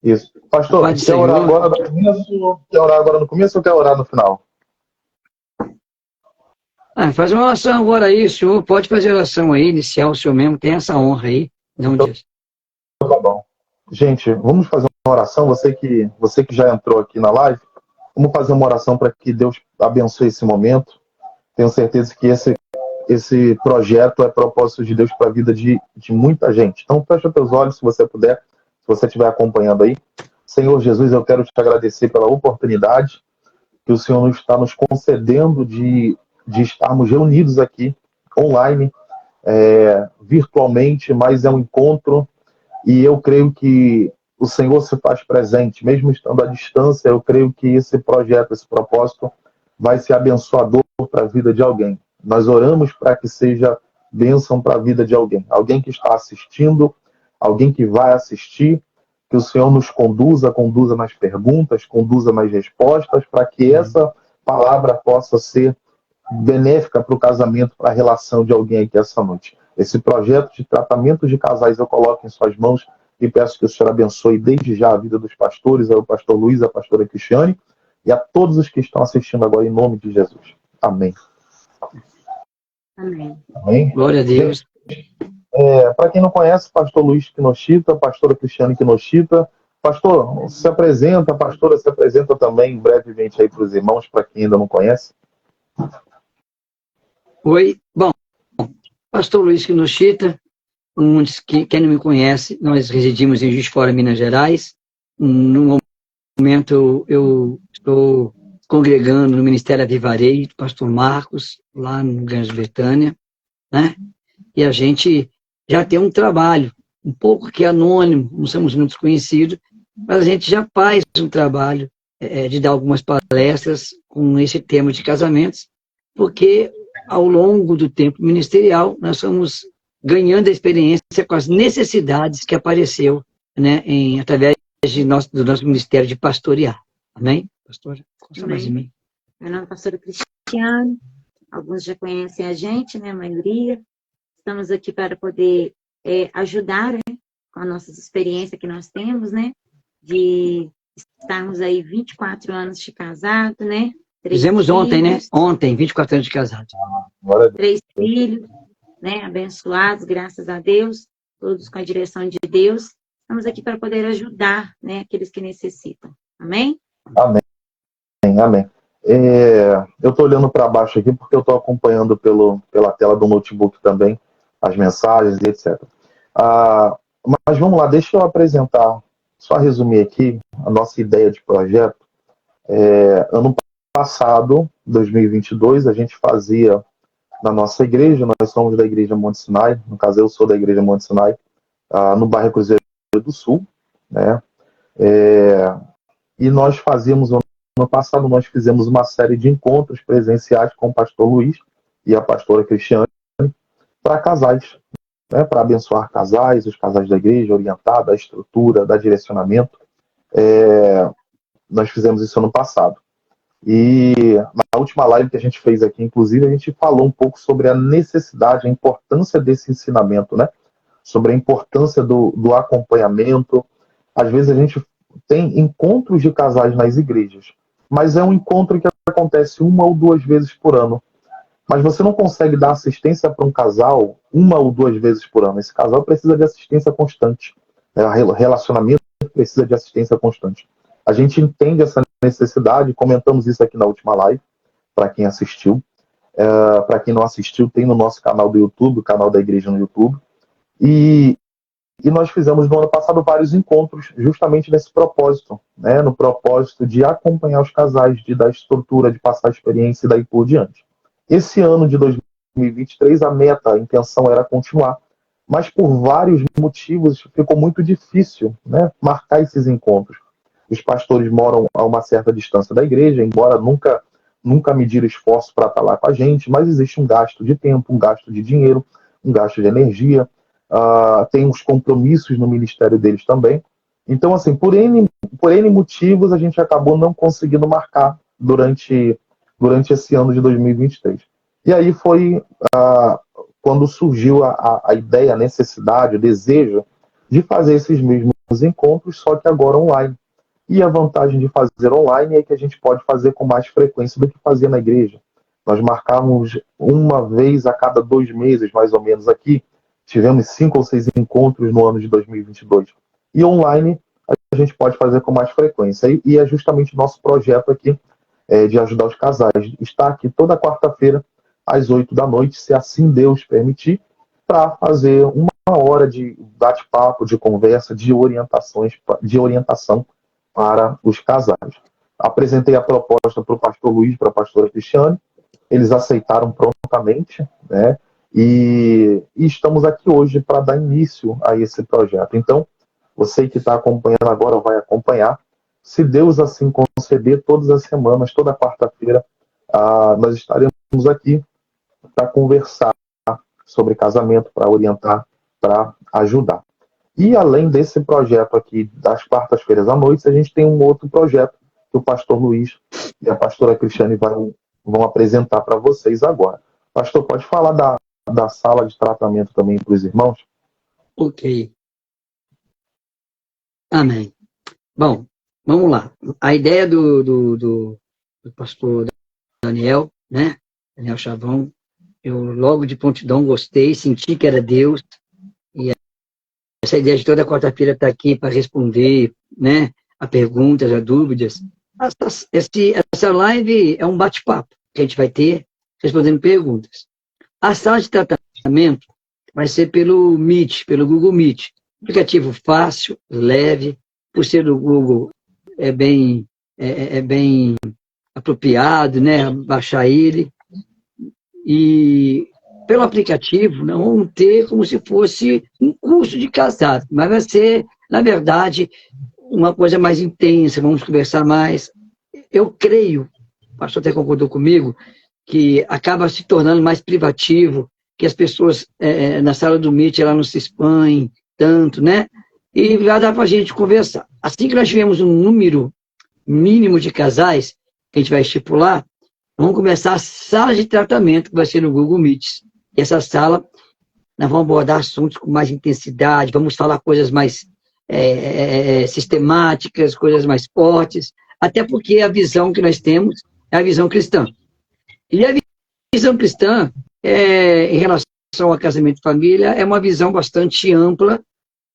Isso. A Pastor, paz do quer orar Senhor. agora no começo? Quer orar agora no começo ou quer orar no final? Faz uma oração agora aí, o senhor pode fazer a oração aí, inicial, o senhor mesmo tem essa honra aí. Não Então diz. tá bom. Gente, vamos fazer uma oração. Você que já entrou aqui na live, vamos fazer uma oração para que Deus abençoe esse momento. Tenho certeza que esse projeto é propósito de Deus para a vida de muita gente. Então, fecha teus olhos, se você puder, se você estiver acompanhando aí. Senhor Jesus, eu quero te agradecer pela oportunidade que o Senhor está nos concedendo de estarmos reunidos aqui, online, virtualmente, mas é um encontro e eu creio que o Senhor se faz presente, mesmo estando à distância. Eu creio que esse projeto, esse propósito, vai ser abençoador para a vida de alguém. Nós oramos para que seja bênção para a vida de alguém. Alguém que está assistindo, alguém que vai assistir, que o Senhor nos conduza nas perguntas, conduza nas respostas, para que essa palavra possa ser benéfica para o casamento, para a relação de alguém aqui essa noite. Esse projeto de tratamento de casais eu coloco em suas mãos e peço que o Senhor abençoe desde já a vida dos pastores, ao pastor Luiz, a pastora Cristiane e a todos os que estão assistindo agora em nome de Jesus. Amém. Amém. Amém. Glória a Deus. Para quem não conhece, pastor Luiz Kinoshita, pastora Cristiane Kinoshita. Pastor, se apresenta, a pastora se apresenta também brevemente aí para os irmãos, para quem ainda não conhece. Oi, bom, pastor Luiz Kinoshita, quem não me conhece, nós residimos em Juiz de Fora, Minas Gerais. No momento eu estou congregando no Ministério Avivarei, do pastor Marcos, lá no Grã-Bretanha, né? E a gente já tem um trabalho, um pouco que é anônimo, não somos muito conhecidos, mas a gente já faz um trabalho de dar algumas palestras com esse tema de casamentos, porque ao longo do tempo ministerial nós fomos ganhando a experiência com as necessidades que apareceu, né, através do nosso ministério de pastorear. Amém? Pastora, conta mais em mim. Meu nome é pastora Cristiane, alguns já conhecem a gente, né, a maioria. Estamos aqui para poder ajudar, né, com as nossas experiências que nós temos, né, de estarmos aí 24 anos de casado, né? Fizemos ontem, né? Ontem, 24 anos de casado. 3 filhos, né, abençoados, graças a Deus, todos com a direção de Deus. Estamos aqui para poder ajudar, né, aqueles que necessitam. Amém? Amém. Amém. Eu estou olhando para baixo aqui porque eu estou acompanhando pela tela do notebook também as mensagens e etc. Mas vamos lá, deixa eu apresentar, só resumir aqui a nossa ideia de projeto. Ano passado, 2022, a gente fazia na nossa igreja, nós somos da Igreja Monte Sinai, no caso eu sou da Igreja Monte Sinai, no bairro Cruzeiro do Sul, né? E nós fazíamos, ano passado, nós fizemos uma série de encontros presenciais com o pastor Luiz e a pastora Cristiane para casais, né? Para abençoar casais, os casais da igreja, orientar da estrutura, da direcionamento. Nós fizemos isso ano passado. E na última live que a gente fez aqui, inclusive, a gente falou um pouco sobre a necessidade, a importância desse ensinamento, né? Sobre a importância do acompanhamento. Às vezes a gente tem encontros de casais nas igrejas, mas é um encontro que acontece 1 ou 2 vezes por ano. Mas você não consegue dar assistência para um casal 1 ou 2 vezes por ano. Esse casal precisa de assistência constante. O relacionamento precisa de assistência constante. A gente entende essa necessidade, comentamos isso aqui na última live, para quem assistiu. Para quem não assistiu, tem no nosso canal do YouTube, o canal da igreja no YouTube. E nós fizemos no ano passado vários encontros justamente nesse propósito, né? No propósito de acompanhar os casais, de dar estrutura, de passar a experiência e daí por diante. Esse ano de 2023, a meta, a intenção era continuar, mas por vários motivos ficou muito difícil, né, marcar esses encontros. Os pastores moram a uma certa distância da igreja, embora nunca mediram esforço para estar lá com a gente, mas existe um gasto de tempo, um gasto de dinheiro, um gasto de energia, tem uns compromissos no ministério deles também. Então, assim, por N motivos, a gente acabou não conseguindo marcar durante esse ano de 2023. E aí foi quando surgiu a ideia, a necessidade, o desejo de fazer esses mesmos encontros, só que agora online. E a vantagem de fazer online é que a gente pode fazer com mais frequência do que fazia na igreja. Nós marcávamos uma vez a cada 2 meses, mais ou menos, aqui. Tivemos 5 ou 6 encontros no ano de 2022. E online a gente pode fazer com mais frequência. E é justamente o nosso projeto aqui de ajudar os casais. Está aqui toda quarta-feira, às 8 da noite, se assim Deus permitir, para fazer uma hora de bate-papo, de conversa, de orientação para os casais. Apresentei a proposta para o pastor Luiz, para a pastora Cristiane, eles aceitaram prontamente, né? E estamos aqui hoje para dar início a esse projeto. Então, você que está acompanhando agora vai acompanhar. Se Deus assim conceder, todas as semanas, toda quarta-feira, nós estaremos aqui para conversar sobre casamento, para orientar, para ajudar. E além desse projeto aqui das quartas-feiras à noite, a gente tem um outro projeto que o pastor Luiz e a pastora Cristiane vão apresentar para vocês agora. Pastor, pode falar da sala de tratamento também para os irmãos? Ok. Amém. Bom, vamos lá. A ideia do pastor Daniel, né? Daniel Chavão, eu logo de prontidão gostei, senti que era Deus. E essa ideia de toda quarta-feira estar aqui para responder, né, a perguntas, a dúvidas. Essa live é um bate-papo que a gente vai ter respondendo perguntas. A sala de tratamento vai ser pelo Meet, pelo Google Meet. Aplicativo fácil, leve, por ser do Google é bem apropriado, né? Baixar ele. E pelo aplicativo não vamos ter como se fosse um curso de casado, mas vai ser, na verdade, uma coisa mais intensa, vamos conversar mais. Eu creio, o pastor até concordou comigo, que acaba se tornando mais privativo, que as pessoas na sala do Meet ela não se expõem tanto, né? E vai dar para a gente conversar. Assim que nós tivermos um número mínimo de casais, que a gente vai estipular, vamos começar a sala de tratamento, que vai ser no Google Meet. E essa sala, nós vamos abordar assuntos com mais intensidade, vamos falar coisas mais sistemáticas, coisas mais fortes, até porque a visão que nós temos é a visão cristã. E a visão cristã, em relação ao casamento e família, é uma visão bastante ampla,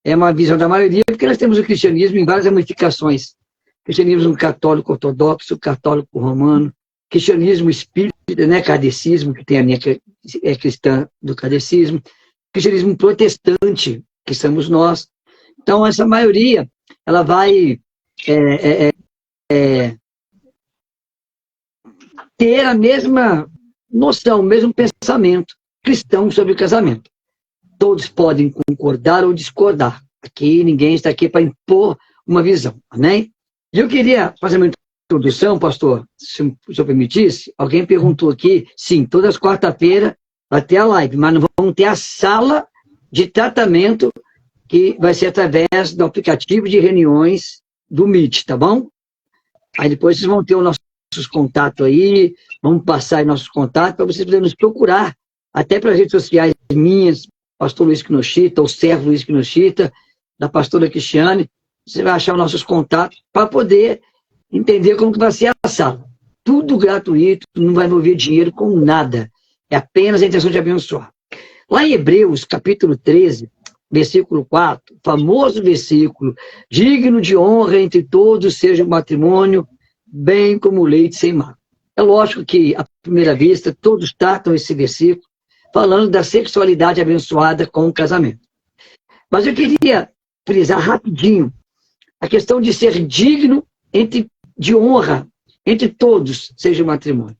é uma visão da maioria, porque nós temos o cristianismo em várias ramificações. Cristianismo católico ortodoxo, católico romano, cristianismo espírita, né, kardecismo, que tem a linha cristã do kardecismo, cristianismo protestante, que somos nós. Então, essa maioria, ela vai ter a mesma noção, o mesmo pensamento cristão sobre o casamento. Todos podem concordar ou discordar. Aqui, ninguém está aqui para impor uma visão, amém? E eu queria fazer uma introdução, pastor, se o senhor permitisse. Alguém perguntou aqui, sim, todas as quarta-feiras vai ter a live, mas não vamos ter a sala de tratamento que vai ser através do aplicativo de reuniões do Meet, tá bom? Aí depois vocês vão ter os nossos contatos aí, vamos passar aí nossos contatos para vocês poderem nos procurar, até para as redes sociais minhas, pastor Luiz Kinoshita, ou servo Luiz Kinoshita, da pastora Cristiane, você vai achar os nossos contatos para poder entender como que vai ser a sala. Tudo gratuito, não vai envolver dinheiro com nada, é apenas a intenção de abençoar. Lá em Hebreus, capítulo 13, versículo 4, famoso versículo, digno de honra entre todos seja o matrimônio, bem como o leite sem mácula. É lógico que, à primeira vista, todos tratam esse versículo falando da sexualidade abençoada com o casamento. Mas eu queria frisar rapidinho a questão de ser digno de honra entre todos seja o matrimônio.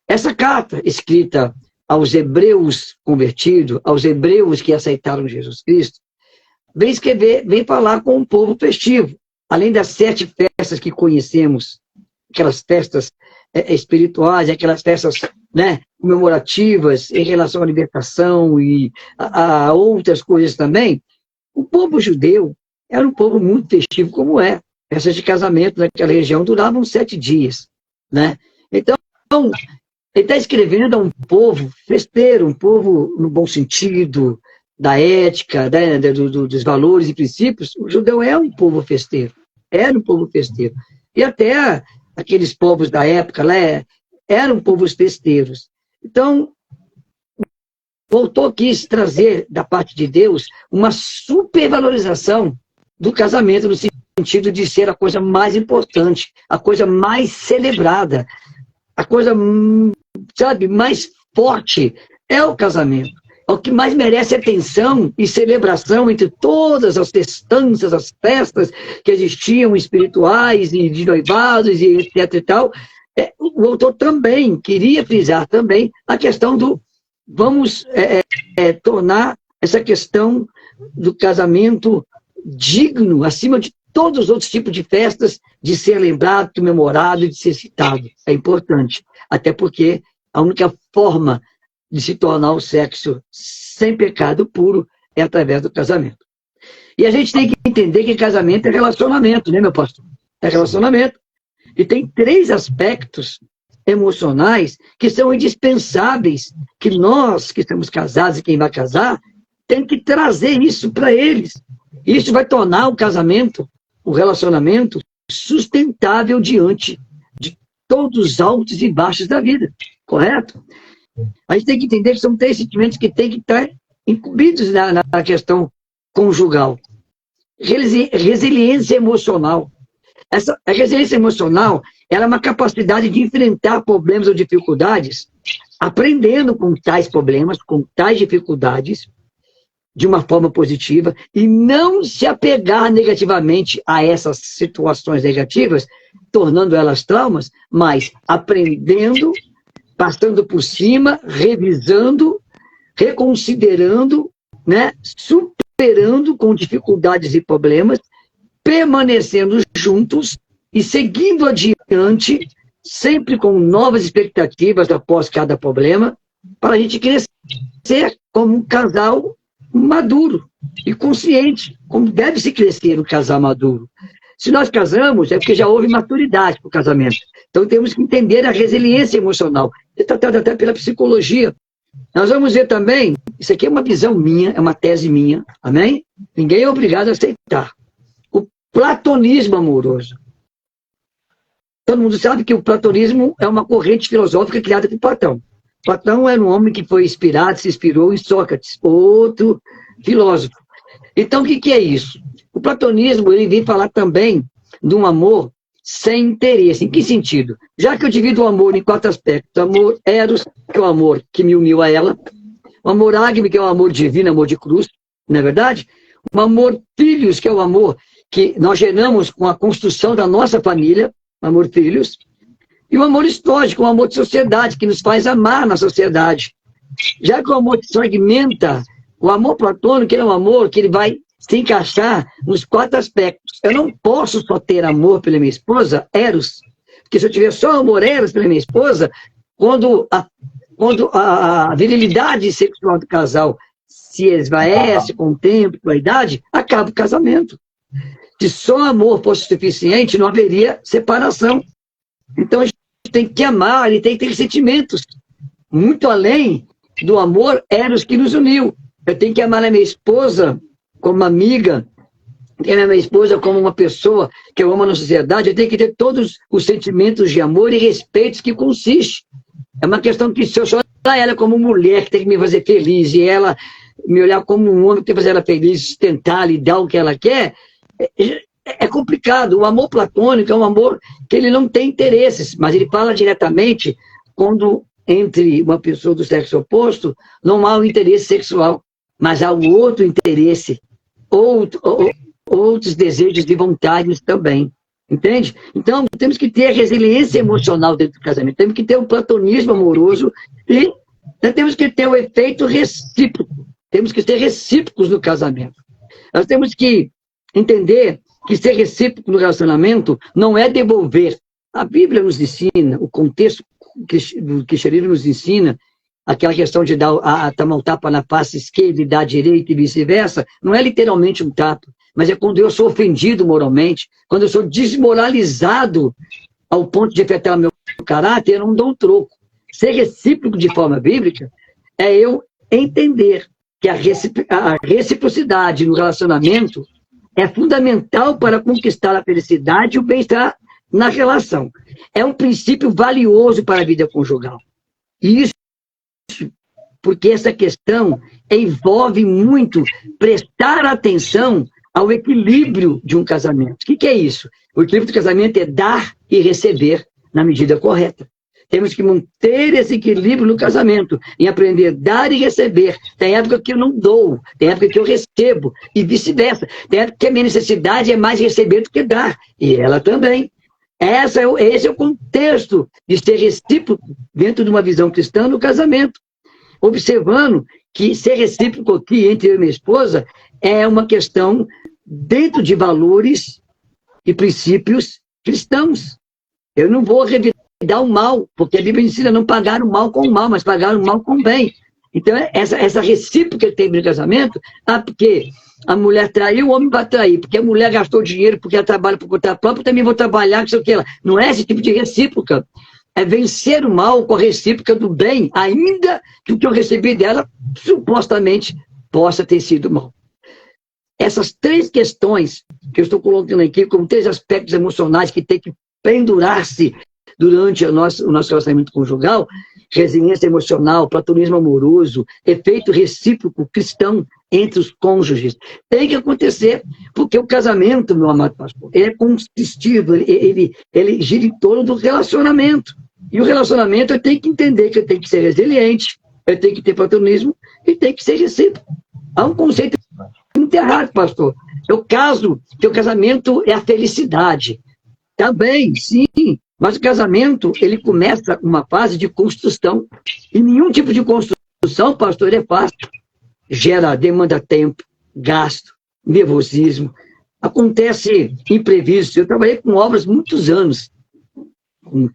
Essa carta, escrita aos hebreus convertidos, aos hebreus que aceitaram Jesus Cristo, vem falar com um povo festivo. Além das 7 festas que conhecemos, aquelas festas espirituais, aquelas festas, né, comemorativas em relação à libertação e a outras coisas também, o povo judeu era um povo muito festivo, como é. Festas de casamento naquela região duravam 7 dias. Né? Então, ele está escrevendo a um povo festeiro, um povo no bom sentido, da ética, dos valores e princípios, o judeu é um povo festeiro. Era um povo festeiro. E até aqueles povos da época lá eram povos festeiros. Então, voltou quis trazer da parte de Deus uma supervalorização do casamento, no sentido de ser a coisa mais importante, a coisa mais celebrada, a coisa, sabe, mais forte é o casamento. É o que mais merece atenção e celebração entre todas as festanças, as festas que existiam espirituais e de noivados e etc e tal. O autor também queria frisar também a questão do vamos tornar essa questão do casamento digno, acima de todos os outros tipos de festas, de ser lembrado, comemorado e de ser citado. É importante, até porque a única forma de se tornar o sexo sem pecado puro é através do casamento. E a gente tem que entender que casamento é relacionamento, né, meu pastor? É relacionamento. E tem 3 aspectos emocionais que são indispensáveis, que nós, que estamos casados e quem vai casar, tem que trazer isso para eles. Isso vai tornar o casamento, o relacionamento, sustentável diante de todos os altos e baixos da vida. Correto? A gente tem que entender que são 3 sentimentos que têm que estar incumbidos na questão conjugal. Resiliência emocional. A resiliência emocional ela é uma capacidade de enfrentar problemas ou dificuldades, aprendendo com tais problemas, com tais dificuldades, de uma forma positiva, e não se apegar negativamente a essas situações negativas, tornando elas traumas, mas aprendendo, passando por cima, revisando, reconsiderando, né, superando com dificuldades e problemas, permanecendo juntos e seguindo adiante, sempre com novas expectativas após cada problema, para a gente crescer como um casal maduro e consciente, como deve se crescer um casal maduro. Se nós casamos, é porque já houve maturidade para o casamento. Então temos que entender a resiliência emocional, é tratado até pela psicologia. Nós vamos ver também, isso aqui é uma visão minha, é uma tese minha, amém? Ninguém é obrigado a aceitar. O platonismo amoroso. Todo mundo sabe que o platonismo é uma corrente filosófica criada por Platão. Platão era um homem que foi inspirado, se inspirou em Sócrates, outro filósofo. Então, o que é isso? O platonismo ele vem falar também de um amor sem interesse. Em que sentido? Já que eu divido o amor em 4 aspectos. O amor eros, que é o amor que me uniu a ela. O amor ágame, que é o amor divino, amor de cruz, não é verdade? O amor filhos, que é o amor que nós geramos com a construção da nossa família, o amor filhos. E o amor histórico, o amor de sociedade, que nos faz amar na sociedade. Já que o amor se fragmenta, o amor platônico é um amor que ele vai se encaixar nos 4 aspectos. Eu não posso só ter amor pela minha esposa, eros, porque se eu tiver só amor eros pela minha esposa, quando a virilidade sexual do casal se esvaece com o tempo, com a idade, acaba o casamento. Se só amor fosse suficiente, não haveria separação. Então a gente tem que amar, e tem que ter sentimentos muito além do amor eros que nos uniu. Eu tenho que amar a minha esposa como uma amiga, tenho que amar a minha esposa como uma pessoa que eu amo na sociedade. Eu tenho que ter todos os sentimentos de amor e respeito que consiste. É uma questão que se eu só olhar ela como mulher que tem que me fazer feliz e ela me olhar como um homem que tem que fazer ela feliz, sustentar, lhe dar o que ela quer, é complicado. O amor platônico é um amor que ele não tem interesses, mas ele fala diretamente quando entre uma pessoa do sexo oposto não há um interesse sexual, mas há um outro interesse, outros desejos e vontades também. Entende? Então, temos que ter resiliência emocional dentro do casamento, temos que ter um platonismo amoroso e temos que ter o efeito recíproco, temos que ser recíprocos no casamento. Nós temos que entender que ser recíproco no relacionamento não é devolver. A Bíblia nos ensina, o contexto do cristianismo nos ensina, aquela questão de tomar um tapa na face esquerda e dar a direita e vice-versa, não é literalmente um tapa, mas é quando eu sou ofendido moralmente, quando eu sou desmoralizado ao ponto de afetar o meu caráter, eu não dou um troco. Ser recíproco de forma bíblica é eu entender que a reciprocidade no relacionamento é fundamental para conquistar a felicidade e o bem-estar na relação. É um princípio valioso para a vida conjugal. E isso porque essa questão envolve muito prestar atenção ao equilíbrio de um casamento. O que é isso? O equilíbrio do casamento é dar e receber na medida correta. Temos que manter esse equilíbrio no casamento, em aprender a dar e receber. Tem época que eu não dou, tem época que eu recebo, e vice-versa. Tem época que a minha necessidade é mais receber do que dar, e ela também. Esse é o contexto de ser recíproco dentro de uma visão cristã no casamento. Observando que ser recíproco aqui entre eu e minha esposa é uma questão dentro de valores e princípios cristãos. Eu não vou revidar o mal, porque a Bíblia ensina não pagar o mal com o mal, mas pagar o mal com o bem. Então, essa recíproca que tem no casamento, porque a mulher traiu, o homem vai trair, porque a mulher gastou dinheiro, porque ela trabalha por conta própria, eu também vou trabalhar, não sei o que lá. Não é esse tipo de recíproca. É vencer o mal com a recíproca do bem, ainda que o que eu recebi dela, supostamente, possa ter sido mal. Essas três questões que eu estou colocando aqui, como três aspectos emocionais que tem que pendurar-se durante o nosso relacionamento conjugal: resiliência emocional, platonismo amoroso, efeito recíproco cristão entre os cônjuges. Tem que acontecer, porque o casamento, meu amado pastor, ele é consistido, ele gira em torno do relacionamento. E o relacionamento, eu tenho que entender que eu tenho que ser resiliente, eu tenho que ter platonismo e tem que ser recíproco. Há um conceito muito errado, pastor. Eu caso, que o casamento é a felicidade. Também, sim. Mas o casamento, ele começa uma fase de construção. E nenhum tipo de construção, pastor, é fácil. Demanda tempo, gasto, nervosismo. Acontece imprevisto. Eu trabalhei com obras muitos anos.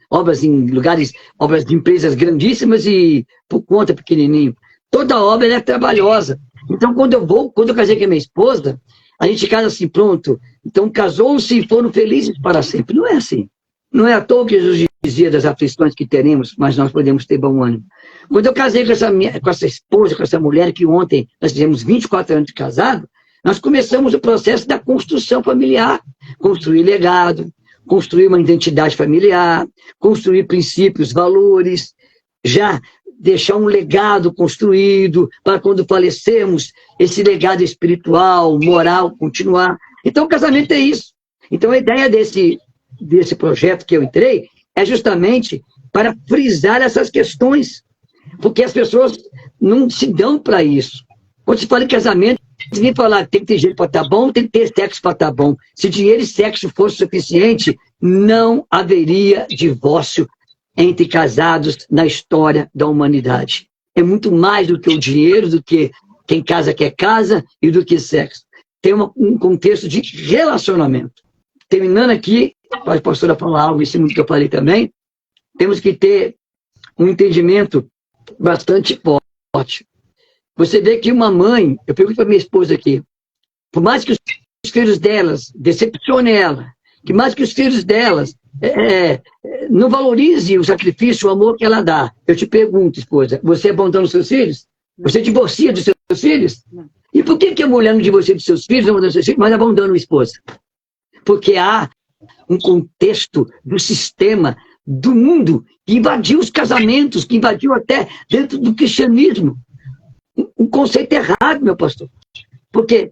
Obras em lugares, obras de empresas grandíssimas e por conta pequenininho. Toda obra é trabalhosa. Então, quando eu casei com a minha esposa, a gente casa assim, pronto. Então, casou-se e foram felizes para sempre. Não é assim. Não é à toa que Jesus dizia das aflições que teremos, mas nós podemos ter bom ânimo. Quando eu casei com essa esposa, com essa mulher, que ontem nós fizemos 24 anos de casado, nós começamos o processo da construção familiar. Construir legado, construir uma identidade familiar, construir princípios, valores, já deixar um legado construído para quando falecermos, esse legado espiritual, moral, continuar. Então, o casamento é isso. Então, a ideia desse projeto que eu entrei é justamente para frisar essas questões, porque as pessoas não se dão para isso. Quando se fala em casamento, você vem falar que tem que ter dinheiro para estar bom, tem que ter sexo para estar bom. Se dinheiro e sexo fosse suficiente, não haveria divórcio entre casados na história da humanidade. É muito mais do que o dinheiro, do que quem casa quer casa e do que sexo. Tem um contexto de relacionamento. Terminando aqui, a pastora falar algo em cima do que eu falei também, temos que ter um entendimento bastante forte. Você vê que uma mãe, eu pergunto para minha esposa aqui, por mais que os filhos delas decepcionem ela, que mais que os filhos delas não valorizem o sacrifício, o amor que ela dá, eu te pergunto, esposa, você abandona os seus filhos? Você divorcia dos seus filhos? Não. E por que a mulher não divorcia dos seus filhos, não abandona dos seus filhos, mas abandona a esposa? Porque há um contexto do sistema, do mundo, que invadiu os casamentos, que invadiu até dentro do cristianismo. Um conceito errado, meu pastor. Porque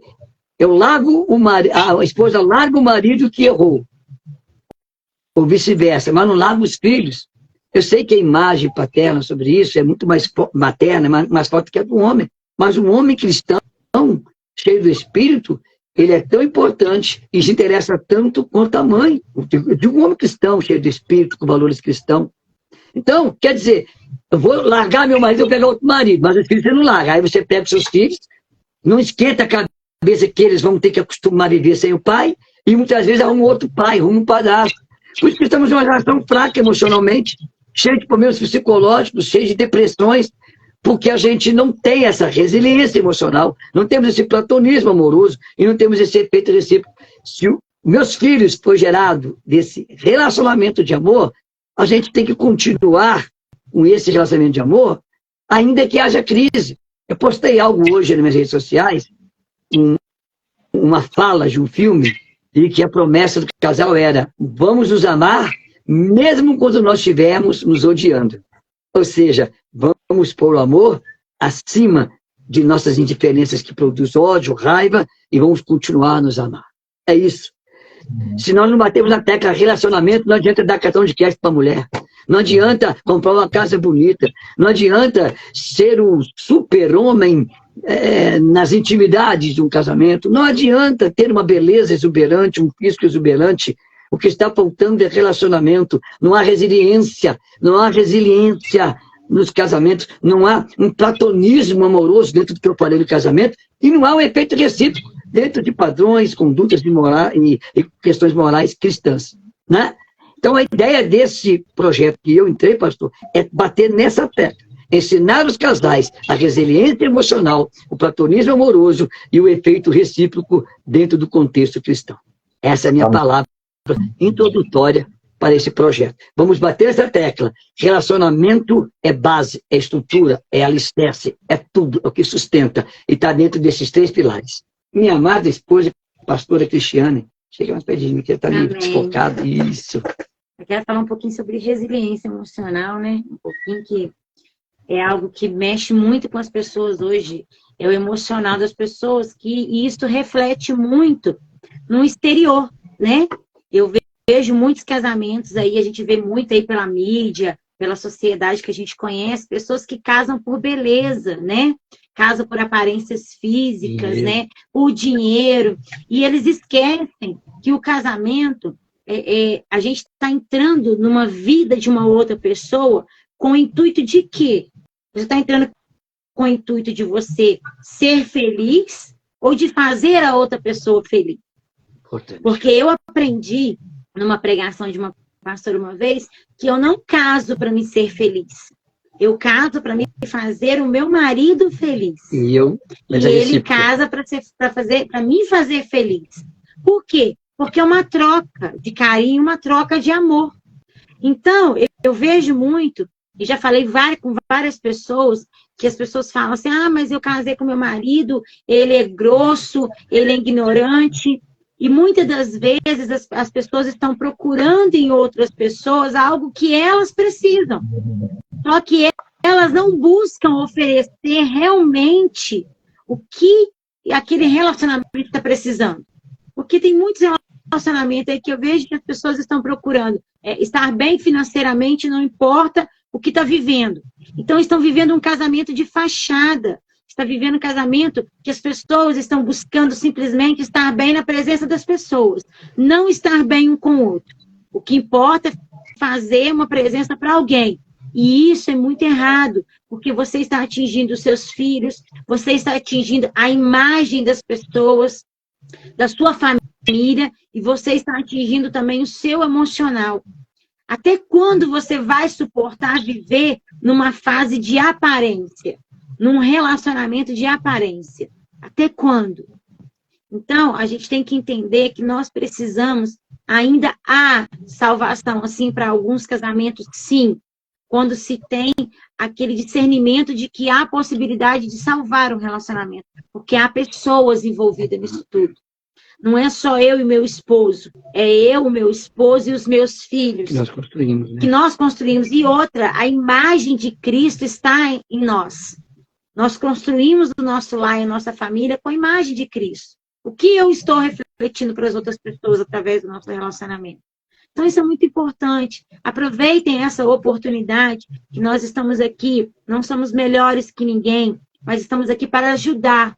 a esposa larga o marido que errou, ou vice-versa, mas não larga os filhos. Eu sei que a imagem paterna sobre isso é muito mais materna, mais forte que a do homem. Mas um homem cristão, cheio do Espírito, ele é tão importante e se interessa tanto quanto a mãe de um homem cristão, cheio de Espírito, com valores cristãos. Então, quer dizer, eu vou largar meu marido, eu vou pegar outro marido, mas os filhos você não larga. Aí você pega os seus filhos, não esquenta a cabeça que eles vão ter que acostumar a viver sem o pai, e muitas vezes arruma outro pai, arruma um padrasto. Por isso que estamos em uma relação fraca emocionalmente, cheia de problemas psicológicos, cheia de depressões, porque a gente não tem essa resiliência emocional, não temos esse platonismo amoroso e não temos esse efeito recíproco. Se meus filhos foi gerado desse relacionamento de amor, a gente tem que continuar com esse relacionamento de amor, ainda que haja crise. Eu postei algo hoje nas minhas redes sociais, uma fala de um filme, e que a promessa do casal era: vamos nos amar mesmo quando nós estivermos nos odiando. Ou seja, vamos pôr o amor acima de nossas indiferenças que produzem ódio, raiva, e vamos continuar a nos amar. É isso. Se nós não batemos na tecla relacionamento, não adianta dar cartão de crédito para a mulher. Não adianta comprar uma casa bonita. Não adianta ser o super-homem nas intimidades de um casamento. Não adianta ter uma beleza exuberante, um físico exuberante. O que está faltando é relacionamento. Não há resiliência. Não há resiliência nos casamentos. Não há um platonismo amoroso dentro do que eu falei do casamento. E não há um efeito recíproco dentro de padrões, condutas e questões morais cristãs, né? Então, a ideia desse projeto que eu entrei, pastor, é bater nessa tecla, ensinar os casais a resiliência emocional, o platonismo amoroso e o efeito recíproco dentro do contexto cristão. Essa é a minha palavra introdutória para esse projeto. Vamos bater essa tecla. Relacionamento é base, é estrutura, é alicerce, é tudo, é o que sustenta, e está dentro desses 3 pilares. Minha amada esposa, pastora Cristiane, chega mais perto de mim, que está meio desfocado. Isso. Eu quero falar um pouquinho sobre resiliência emocional, né? Um pouquinho que é algo que mexe muito com as pessoas hoje. É o emocional das pessoas, e isso reflete muito no exterior, né? Eu vejo muitos casamentos aí, a gente vê muito aí pela mídia, pela sociedade que a gente conhece, pessoas que casam por beleza, né? Casam por aparências físicas, né? Por dinheiro. E eles esquecem que o casamento, a gente está entrando numa vida de uma outra pessoa com o intuito de quê? Você está entrando com o intuito de você ser feliz ou de fazer a outra pessoa feliz. Porque eu aprendi numa pregação de uma pastora uma vez que eu não caso para me ser feliz. Eu caso para me fazer o meu marido feliz. E ele casa para me fazer feliz. Por quê? Porque é uma troca de carinho, uma troca de amor. Então, eu vejo muito, e já falei com várias pessoas, que as pessoas falam assim: ah, mas eu casei com meu marido, ele é grosso, ele é ignorante. E muitas das vezes as pessoas estão procurando em outras pessoas algo que elas precisam. Só que elas não buscam oferecer realmente o que aquele relacionamento está precisando. Porque tem muitos relacionamentos aí que eu vejo que as pessoas estão procurando estar bem financeiramente, não importa o que está vivendo. Então, estão vivendo um casamento de fachada. Está vivendo um casamento que as pessoas estão buscando simplesmente estar bem na presença das pessoas, não estar bem um com o outro. O que importa é fazer uma presença para alguém. E isso é muito errado, porque você está atingindo os seus filhos, você está atingindo a imagem das pessoas, da sua família, e você está atingindo também o seu emocional. Até quando você vai suportar viver numa fase de aparência? Num relacionamento de aparência. Até quando? Então, a gente tem que entender que nós precisamos, ainda há salvação, assim, para alguns casamentos, sim, quando se tem aquele discernimento de que há possibilidade de salvar um relacionamento, porque há pessoas envolvidas nisso tudo. Não é só eu e meu esposo, é eu, o meu esposo e os meus filhos. Que nós construímos, né? Que nós construímos. E outra, a imagem de Cristo está em nós. Nós construímos o nosso lar e a nossa família com a imagem de Cristo. O que eu estou refletindo para as outras pessoas através do nosso relacionamento? Então, isso é muito importante. Aproveitem essa oportunidade que nós estamos aqui. Não somos melhores que ninguém, mas estamos aqui para ajudar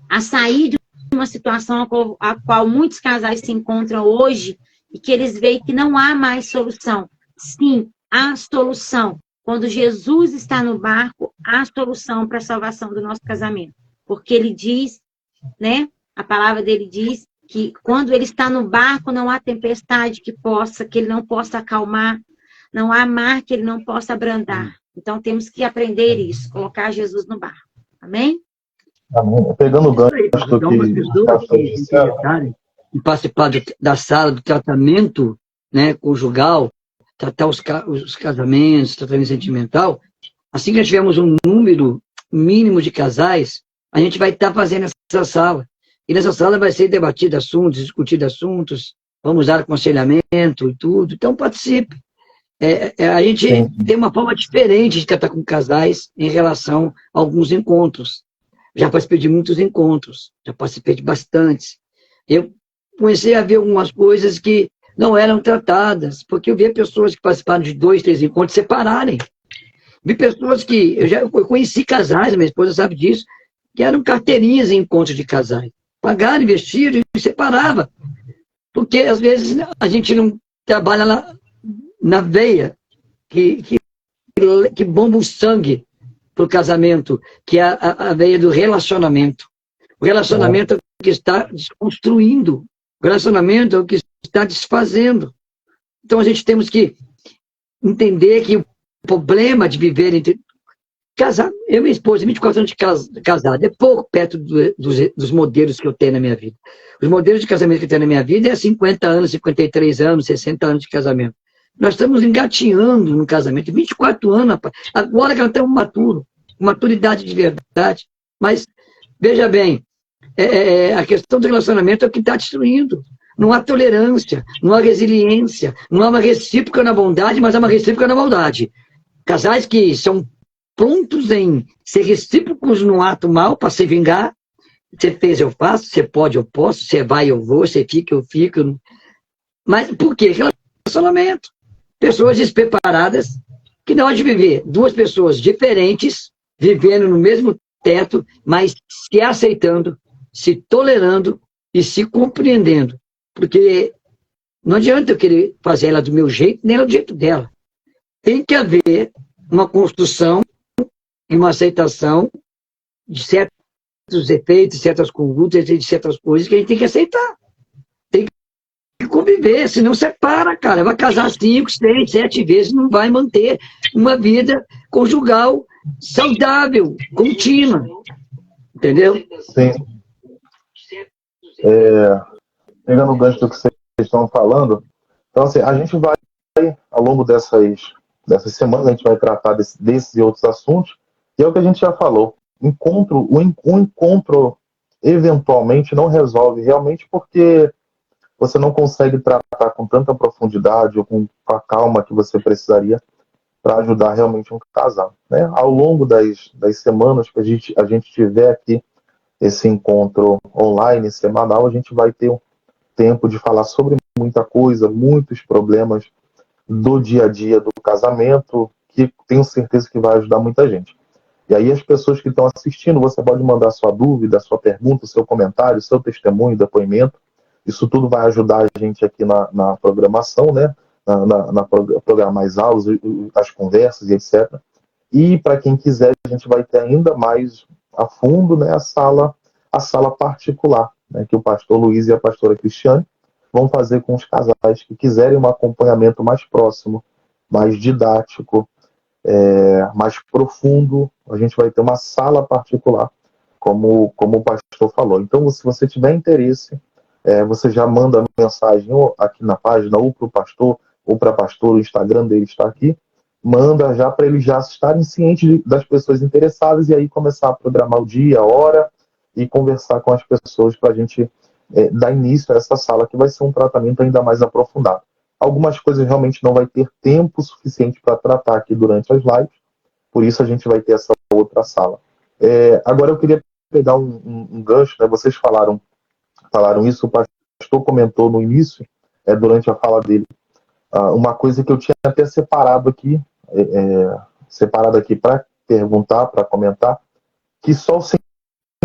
a sair de uma situação a qual muitos casais se encontram hoje e que eles veem que não há mais solução. Sim, há solução. Quando Jesus está no barco, há solução para a salvação do nosso casamento. Porque ele diz, né? A palavra dele diz que quando ele está no barco, não há tempestade que ele não possa acalmar, não há mar que ele não possa abrandar. Então, temos que aprender isso, colocar Jesus no barco. Amém? Amém. Pegando o gancho em participar da sala do tratamento, né, conjugal, tratar os casamentos, tratamento sentimental, assim que nós tivermos um número mínimo de casais, a gente vai estar fazendo essa sala. E nessa sala vai ser debatido assuntos, discutido assuntos, vamos dar aconselhamento e tudo. Então, participe. A gente tem uma forma diferente de tratar com casais em relação a alguns encontros. Já participei de muitos encontros, já participei de bastantes. Eu comecei a ver algumas coisas que não eram tratadas, porque eu via pessoas que participaram de 2, 3 encontros separarem. Vi pessoas que... Eu conheci casais, minha esposa sabe disso, que eram carteirinhas em encontros de casais. Pagaram, investiram e separava. Porque, às vezes, a gente não trabalha na veia que bomba o sangue para o casamento, que é a veia do relacionamento. O relacionamento é o que está desconstruindo. O relacionamento é o que está desfazendo. Então, a gente temos que entender que o problema de viver entre... Casar, eu e minha esposa, 24 anos de casada, é pouco perto dos modelos que eu tenho na minha vida. Os modelos de casamento que eu tenho na minha vida é 50 anos, 53 anos, 60 anos de casamento. Nós estamos engatinhando no casamento, 24 anos, rapaz. Agora que ela tem maturidade de verdade. Mas, veja bem, a questão do relacionamento é o que está destruindo. Não há tolerância, não há resiliência, não há uma recíproca na bondade, mas há uma recíproca na maldade. Casais que são prontos em ser recíprocos no ato mal para se vingar. Você fez, eu faço. Você pode, eu posso. Você vai, eu vou. Você fica, eu fico. Mas por quê? Relacionamento. Pessoas despreparadas que não há de viver. Duas pessoas diferentes, vivendo no mesmo teto, mas se aceitando, se tolerando e se compreendendo. Porque não adianta eu querer fazer ela do meu jeito, nem ela do jeito dela. Tem que haver uma construção e uma aceitação de certos efeitos, certas condutas, de certas coisas que a gente tem que aceitar. Tem que conviver, senão separa, cara. Vai casar 5, 6, 7 vezes, não vai manter uma vida conjugal saudável, contínua. Entendeu? Sim. Pegando o gancho do que vocês estão falando, então assim, a gente vai, ao longo dessas semanas, a gente vai tratar desses e outros assuntos, e é o que a gente já falou. O encontro eventualmente não resolve realmente porque você não consegue tratar com tanta profundidade ou com a calma que você precisaria para ajudar realmente um casal, né? Ao longo das semanas que a gente tiver aqui esse encontro online, semanal, a gente vai ter um tempo de falar sobre muita coisa, muitos problemas do dia a dia do casamento, que tenho certeza que vai ajudar muita gente. E aí as pessoas que estão assistindo, você pode mandar sua dúvida, sua pergunta, seu comentário, seu testemunho, depoimento. Isso tudo vai ajudar a gente aqui na programação, né? Programar as aulas, as conversas e etc. E para quem quiser, a gente vai ter ainda mais a fundo, né, a sala particular, né, que o pastor Luiz e a pastora Cristiane vão fazer com os casais que quiserem um acompanhamento mais próximo, mais didático, mais profundo. A gente vai ter uma sala particular, como o pastor falou. Então, se você tiver interesse, você já manda mensagem ou aqui na página, ou para o pastor, ou para a pastora, o Instagram dele está aqui. Manda já para eles já estarem cientes das pessoas interessadas e aí começar a programar o dia, a hora e conversar com as pessoas para a gente dar início a essa sala, que vai ser um tratamento ainda mais aprofundado. Algumas coisas realmente não vai ter tempo suficiente para tratar aqui durante as lives, por isso a gente vai ter essa outra sala. Agora eu queria pegar um gancho, né? Vocês falaram isso, o pastor comentou no início, durante a fala dele, uma coisa que eu tinha até separado aqui para perguntar, para comentar, que só o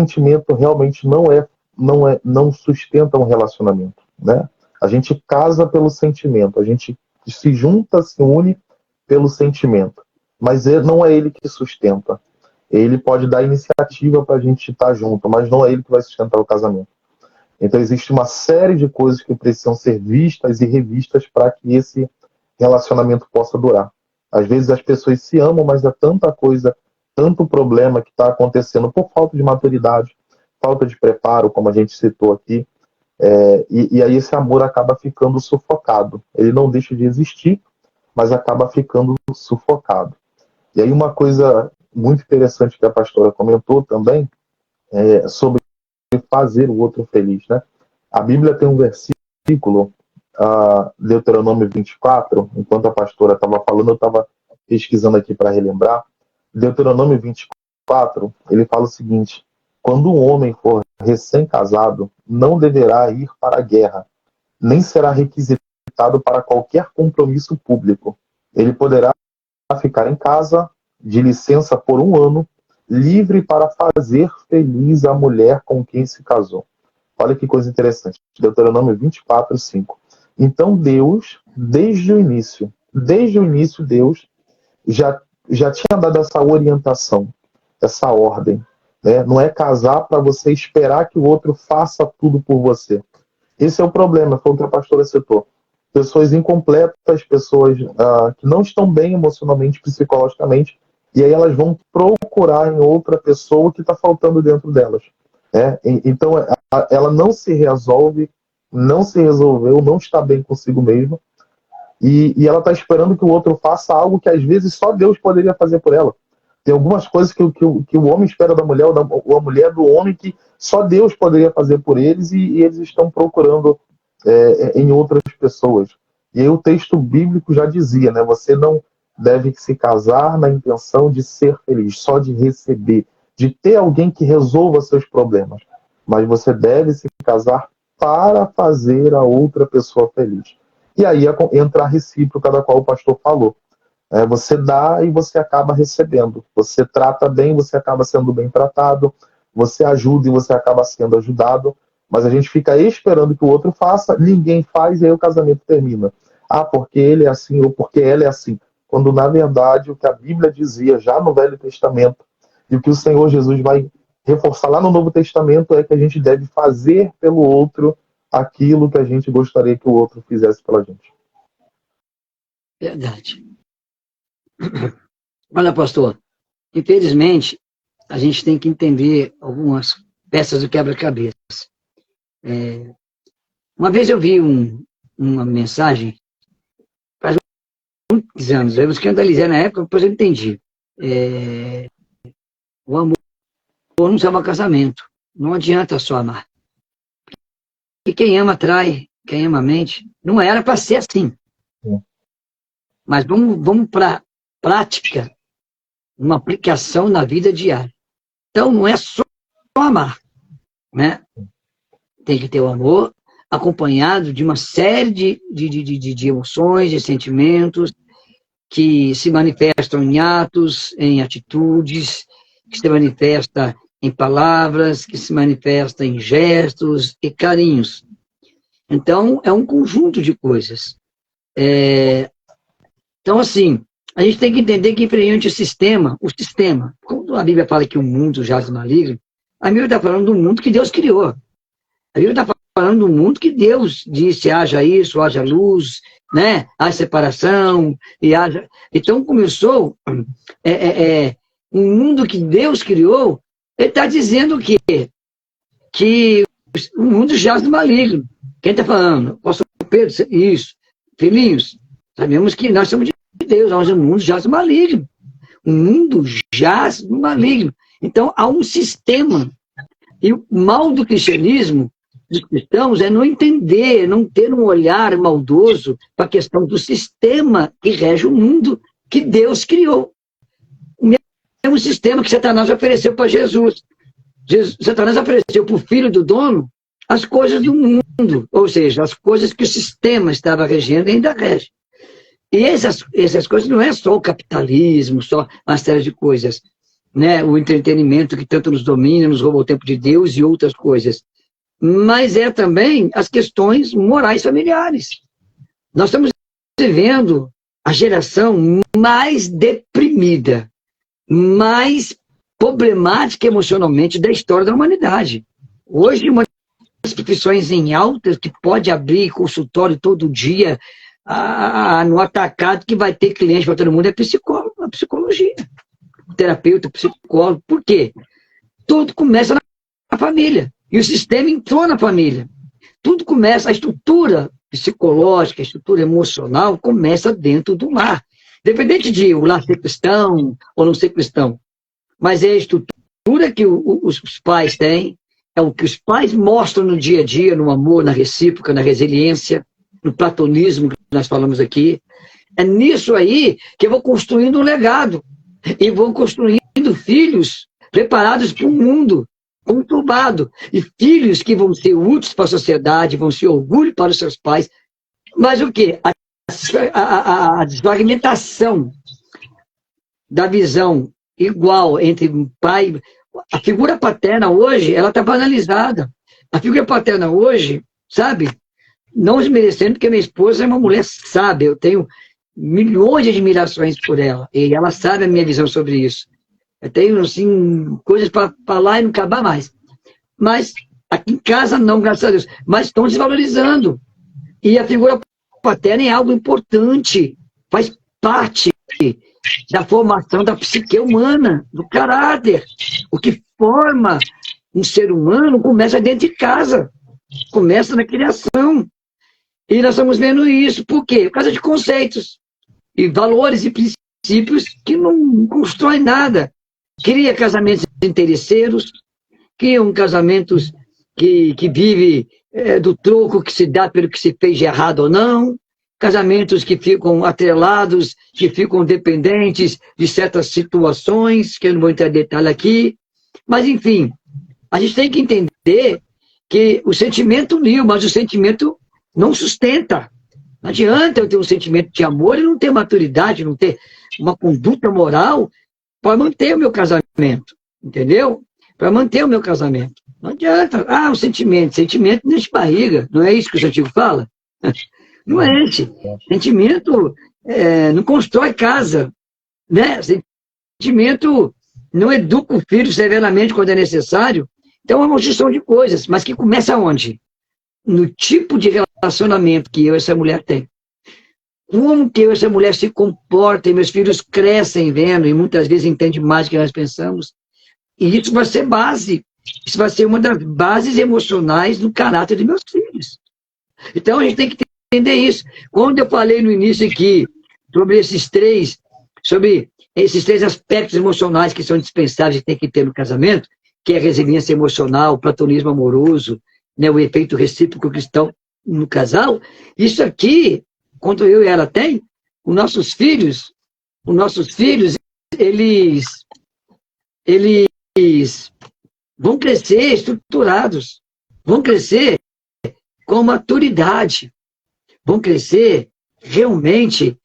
sentimento realmente não sustenta um relacionamento, né? A gente casa pelo sentimento, a gente se junta, se une pelo sentimento, mas não é ele que sustenta. Ele pode dar iniciativa para a gente estar junto, mas não é ele que vai sustentar o casamento. Então existe uma série de coisas que precisam ser vistas e revistas para que esse relacionamento possa durar. Às vezes as pessoas se amam, mas é tanta coisa, tanto problema que está acontecendo por falta de maturidade, falta de preparo, como a gente citou aqui, e aí esse amor acaba ficando sufocado. Ele não deixa de existir, mas acaba ficando sufocado. E aí uma coisa muito interessante que a pastora comentou também, sobre fazer o outro feliz, né? A Bíblia tem um versículo, Deuteronômio 24, enquanto a pastora estava falando, eu estava pesquisando aqui para relembrar. Deuteronômio 24, ele fala o seguinte: quando um homem for recém-casado, não deverá ir para a guerra, nem será requisitado para qualquer compromisso público. Ele poderá ficar em casa, de licença por 1 ano, livre para fazer feliz a mulher com quem se casou. Olha que coisa interessante. Deuteronômio 24, 5. Então Deus, desde o início, Deus já tinha dado essa orientação, essa ordem. Né? Não é casar para você esperar que o outro faça tudo por você. Esse é o problema, foi o que a pastora citou. Pessoas incompletas, pessoas que não estão bem emocionalmente, psicologicamente, e aí elas vão procurar em outra pessoa o que está faltando dentro delas. Então, ela não se resolve, não se resolveu, não está bem consigo mesma, e ela está esperando que o outro faça algo que às vezes só Deus poderia fazer por ela. Tem algumas coisas que o homem espera da mulher, ou a mulher do homem, que só Deus poderia fazer por eles, e eles estão procurando em outras pessoas. E aí o texto bíblico já dizia, né? Você não deve se casar na intenção de ser feliz, só de receber, de ter alguém que resolva seus problemas. Mas você deve se casar para fazer a outra pessoa feliz. E aí entra a recíproca da qual o pastor falou. Você dá e você acaba recebendo. Você trata bem, você acaba sendo bem tratado. Você ajuda e você acaba sendo ajudado. Mas a gente fica esperando que o outro faça, ninguém faz e aí o casamento termina. Porque ele é assim ou porque ela é assim. Quando, na verdade, o que a Bíblia dizia já no Velho Testamento e o que o Senhor Jesus vai reforçar lá no Novo Testamento é que a gente deve fazer pelo outro aquilo que a gente gostaria que o outro fizesse pela gente. Verdade. Olha, pastor, infelizmente, a gente tem que entender algumas peças do quebra-cabeça. Uma vez eu vi uma mensagem, faz muitos anos, eu escandalizei na época, depois eu entendi. O amor não salva casamento. Não adianta só amar. E quem ama trai, quem ama mente. Não era para ser assim. Mas vamos para a prática, uma aplicação na vida diária. Então, não é só amar, né? Tem que ter o amor acompanhado de uma série de emoções, de sentimentos que se manifestam em atos, em atitudes, que se manifesta em palavras, que se manifesta em gestos e carinhos. Então, é um conjunto de coisas. Então, assim, a gente tem que entender que, infelizmente, o sistema, quando a Bíblia fala que o mundo jaz maligno, a Bíblia está falando do mundo que Deus criou. A Bíblia está falando do mundo que Deus disse, haja isso, haja luz, né? Haja separação, e haja... Então, começou um mundo que Deus criou, ele está dizendo o quê? Que o mundo jaz do maligno. Quem está falando? Apóstolo Pedro, isso. Filhinhos, sabemos que nós somos de Deus, nós somos um mundo jaz do maligno. O mundo jaz do maligno. Então, há um sistema. E o mal do cristianismo, dos cristãos, é não entender, não ter um olhar maldoso para a questão do sistema que rege o mundo que Deus criou. É um sistema que Satanás ofereceu para Jesus. Satanás ofereceu para o filho do dono as coisas do mundo, ou seja, as coisas que o sistema estava regendo e ainda rege. E essas coisas não é só o capitalismo, só uma série de coisas, né? O entretenimento que tanto nos domina, nos rouba o tempo de Deus e outras coisas. Mas é também as questões morais familiares. Nós estamos vivendo a geração mais deprimida, mais problemática emocionalmente da história da humanidade. Hoje, uma das profissões em alta que pode abrir consultório todo dia no atacado que vai ter cliente para todo mundo é psicólogo, a psicologia. O terapeuta, o psicólogo. Por quê? Tudo começa na família. E o sistema entrou na família. Tudo começa, a estrutura psicológica, a estrutura emocional começa dentro do lar. Independente de o lar ser cristão ou não ser cristão. mas é a estrutura que os pais têm, é o que os pais mostram no dia a dia, no amor, na recíproca, na resiliência, no platonismo que nós falamos aqui. É nisso aí que eu vou construindo um legado e vou construindo filhos preparados para um mundo conturbado, e filhos que vão ser úteis para a sociedade, vão ser orgulho para os seus pais. Mas o quê? A desfragmentação da visão igual entre pai... A figura paterna hoje, ela está banalizada. A figura paterna hoje, sabe, não desmerecendo, porque minha esposa é uma mulher sábia, eu tenho milhões de admirações por ela, e ela sabe a minha visão sobre isso. Eu tenho, assim, coisas para falar e não acabar mais. Mas aqui em casa não, graças a Deus. Mas estão desvalorizando. E a figura paterna é algo importante, faz parte da formação da psique humana, do caráter. O que forma um ser humano começa dentro de casa, começa na criação. E nós estamos vendo isso, por quê? Por causa de conceitos, e valores e princípios que não constroem nada. Cria casamentos interesseiros, criam casamentos que vivem do troco que se dá pelo que se fez de errado ou não, casamentos que ficam atrelados, que ficam dependentes de certas situações, que eu não vou entrar em detalhe aqui. Mas, enfim, a gente tem que entender que o sentimento uniu, mas o sentimento não sustenta. Não adianta eu ter um sentimento de amor e não ter maturidade, não ter uma conduta moral para manter o meu casamento, entendeu? Para manter o meu casamento. Não adianta. Ah, o sentimento não enche barriga. Não é isso que o antigo fala? Não enche. Sentimento não constrói casa, né? Sentimento não educa o filho severamente quando é necessário. Então é uma junção de coisas, mas que começa onde? No tipo de relacionamento que eu e essa mulher tem. Como que eu e essa mulher se comporta, e meus filhos crescem vendo, e muitas vezes entendem mais do que nós pensamos. E isso vai ser base. Isso vai ser uma das bases emocionais do caráter de meus filhos. Então a gente tem que entender isso. Quando eu falei no início aqui sobre esses três aspectos emocionais que são indispensáveis e tem que ter no casamento, que é a resiliência emocional, o platonismo amoroso, né, o efeito recíproco cristão no casal, isso aqui, quando eu e ela tem, os nossos filhos, eles vão crescer estruturados, vão crescer com maturidade, vão crescer realmente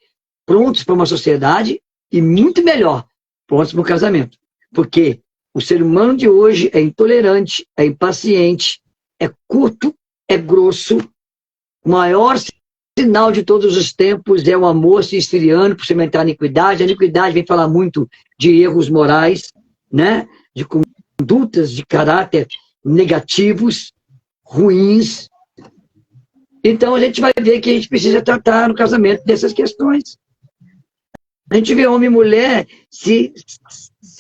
prontos para uma sociedade e muito melhor, prontos para o casamento. Porque o ser humano de hoje é intolerante, é impaciente, é curto, é grosso. O maior sinal de todos os tempos é o amor se esfriando por cimentar a iniquidade. A iniquidade vem falar muito de erros morais, né? De condutas de caráter negativos, ruins. Então a gente vai ver que a gente precisa tratar no casamento dessas questões. A gente vê homem e mulher se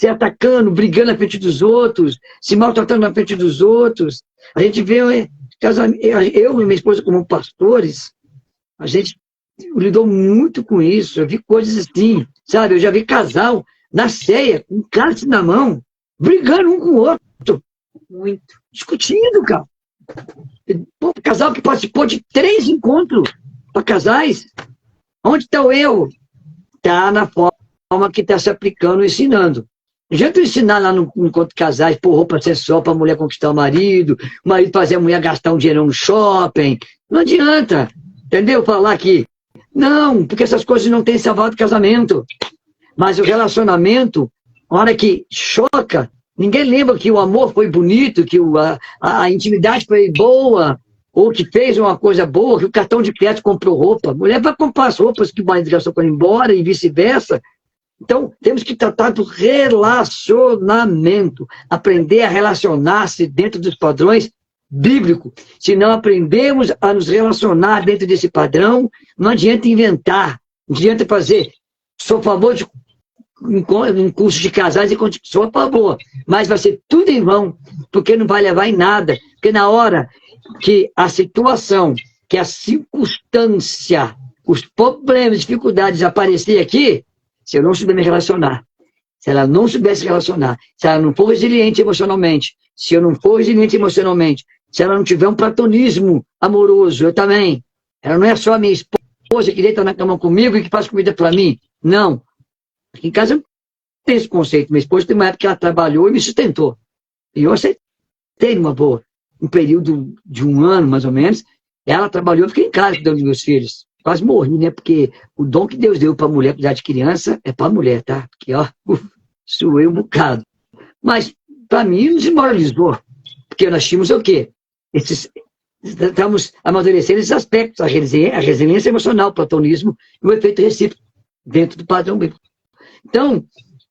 atacando, brigando na frente dos outros, se maltratando na frente dos outros. A gente vê, eu e minha esposa como pastores, a gente lidou muito com isso. Eu vi coisas assim, sabe? Eu já vi casal na ceia, com cálice na mão, brigando um com o outro. Muito. Discutindo, cara. Pô, casal que participou de 3 encontros para casais. Onde está o erro? Está na forma que está se aplicando e ensinando. Não adianta eu ensinar lá no encontro de casais, pôr roupa sensual para a mulher conquistar o marido fazer a mulher gastar um dinheirão no shopping. Não adianta, entendeu? Falar que não, porque essas coisas não têm salvado o casamento. Mas o relacionamento, a hora que choca, ninguém lembra que o amor foi bonito, que a intimidade foi boa, ou que fez uma coisa boa, que o cartão de crédito comprou roupa. A mulher vai comprar as roupas que o marido gastou para ir embora e vice-versa. Então, temos que tratar do relacionamento, aprender a relacionar-se dentro dos padrões bíblicos. Se não aprendemos a nos relacionar dentro desse padrão, não adianta inventar, não adianta fazer. Sou a favor de um curso de casais e sou a favor, mas vai ser tudo em vão, porque não vai levar em nada. Porque na hora que a situação, que a circunstância, os problemas, dificuldades aparecerem aqui, se eu não souber me relacionar, se ela não souber se relacionar, se ela não for resiliente emocionalmente, se eu não for resiliente emocionalmente, se ela não tiver um platonismo amoroso, eu também. Ela não é só a minha esposa que deita na cama comigo e que faz comida para mim. Não. Aqui em casa eu não tenho esse conceito. Minha esposa tem uma época que ela trabalhou e me sustentou. E eu aceitei numa boa. Um período de 1 ano, mais ou menos, ela trabalhou, eu fiquei em casa cuidando dos meus filhos. Quase morri, né? Porque o dom que Deus deu para a mulher cuidar de criança é para a mulher, tá? Porque, ó, suei um bocado. Mas, para mim, não desmoralizou. Porque nós tínhamos o quê? Estamos amadurecendo esses aspectos, a resiliência emocional, o platonismo e o efeito recíproco dentro do padrão bíblico. Então,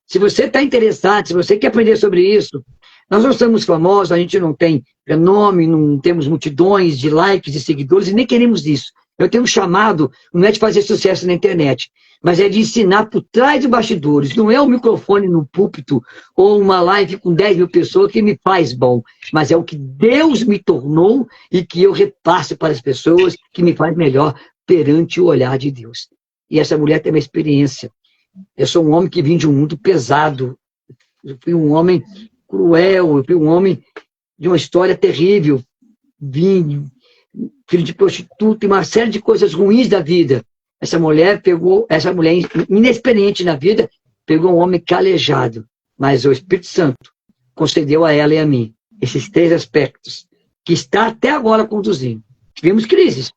se você está interessado, se você quer aprender sobre isso, nós não somos famosos, a gente não tem nome, não temos multidões de likes e seguidores e nem queremos isso. Eu tenho um chamado, não é de fazer sucesso na internet, mas é de ensinar por trás de bastidores. Não é um microfone no púlpito ou uma live com 10 mil pessoas que me faz bom, mas é o que Deus me tornou e que eu repasso para as pessoas que me faz melhor perante o olhar de Deus. E essa mulher tem uma experiência. Eu sou um homem que vim de um mundo pesado. Eu fui um homem cruel, eu fui um homem de uma história terrível. Vim filho de prostituta e uma série de coisas ruins da vida. Essa mulher inexperiente na vida, pegou um homem calejado. Mas o Espírito Santo concedeu a ela e a mim esses 3 aspectos, que está até agora conduzindo. Tivemos crises.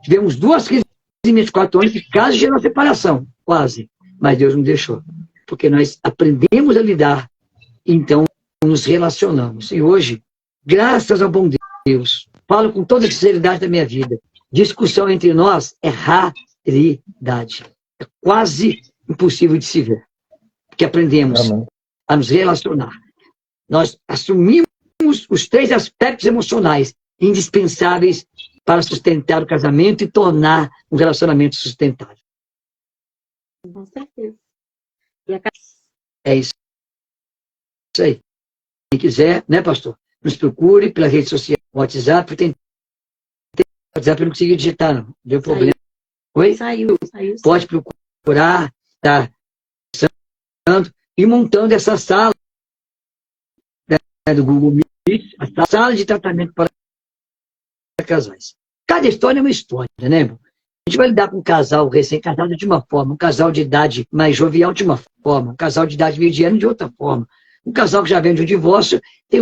Tivemos 2 crises em 24 anos, que quase gerou separação, quase. Mas Deus não deixou. Porque nós aprendemos a lidar, então nos relacionamos. E hoje, graças ao bom Deus, falo com toda a sinceridade da minha vida, discussão entre nós é raridade. É quase impossível de se ver. Porque aprendemos a nos relacionar. Nós assumimos os 3 aspectos emocionais indispensáveis para sustentar o casamento e tornar um relacionamento sustentável. Com certeza. É isso aí. Quem quiser, né, pastor? Nos procure pela rede social, WhatsApp. WhatsApp eu não consegui digitar, não. Deu problema. Oi? Saiu. Pode procurar, tá? E montando essa sala, né, do Google Meet, a sala de tratamento para casais. Cada história é uma história, né, irmão? A gente vai lidar com um casal recém-casado de uma forma, um casal de idade mais jovial de uma forma, um casal de idade mediana de outra forma. Um casal que já vem de um divórcio tem